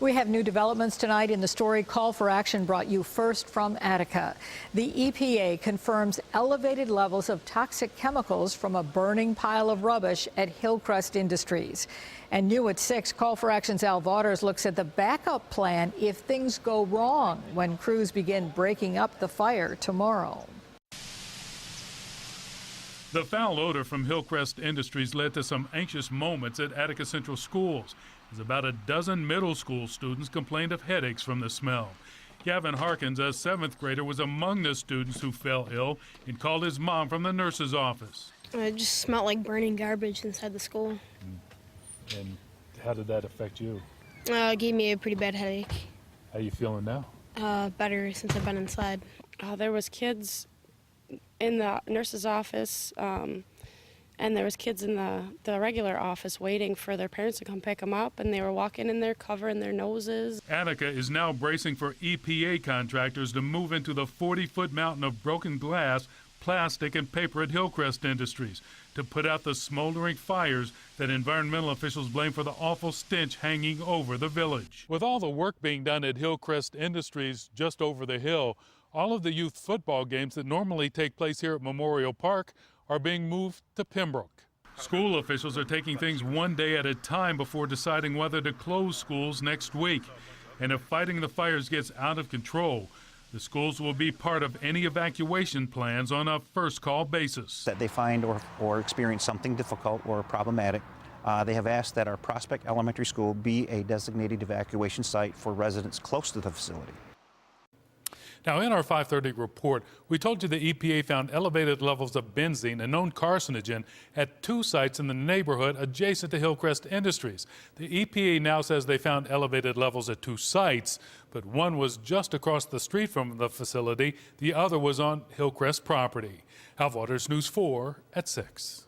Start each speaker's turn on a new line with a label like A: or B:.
A: We have new developments tonight in the story. Call for Action brought you first from Attica. The EPA confirms elevated levels of toxic chemicals from a burning pile of rubbish at Hillcrest Industries. And new at 6, Call for Action's Al Vaughters looks at the backup plan if things go wrong when crews begin breaking up the fire tomorrow.
B: The foul odor from Hillcrest Industries led to some anxious moments at Attica Central Schools, as about a dozen middle school students complained of headaches from the smell. Gavin Harkins, a 7th grader, was among the students who fell ill and called his mom from the nurse's office.
C: It just smelled like burning garbage inside the school.
B: And how did that affect you?
C: It gave me a pretty bad headache.
B: How are you feeling now?
C: Better since I've been inside.
D: There was kids in the nurse's office, and there was kids in the regular office waiting for their parents to come pick them up, and they were walking in there covering their noses.
B: Attica is now bracing for EPA contractors to move into the 40-foot mountain of broken glass, plastic, and paper at Hillcrest Industries to put out the smoldering fires that environmental officials blame for the awful stench hanging over the village. With all the work being done at Hillcrest Industries just over the hill, all of the youth football games that normally take place here at Memorial Park are being moved to Pembroke. School officials are taking things one day at a time before deciding whether to close schools next week. And if fighting the fires gets out of control, the schools will be part of any evacuation plans on a first-call basis.
E: That they find or experience something difficult or problematic, they have asked that our Prospect Elementary School be a designated evacuation site for residents close to the facility.
B: Now, in our 5:30 report, we told you the EPA found elevated levels of benzene, a known carcinogen, at 2 sites in the neighborhood adjacent to Hillcrest Industries. The EPA now says they found elevated levels at 2 sites, but one was just across the street from the facility. The other was on Hillcrest property. Al Vaughters, News 4 at 6.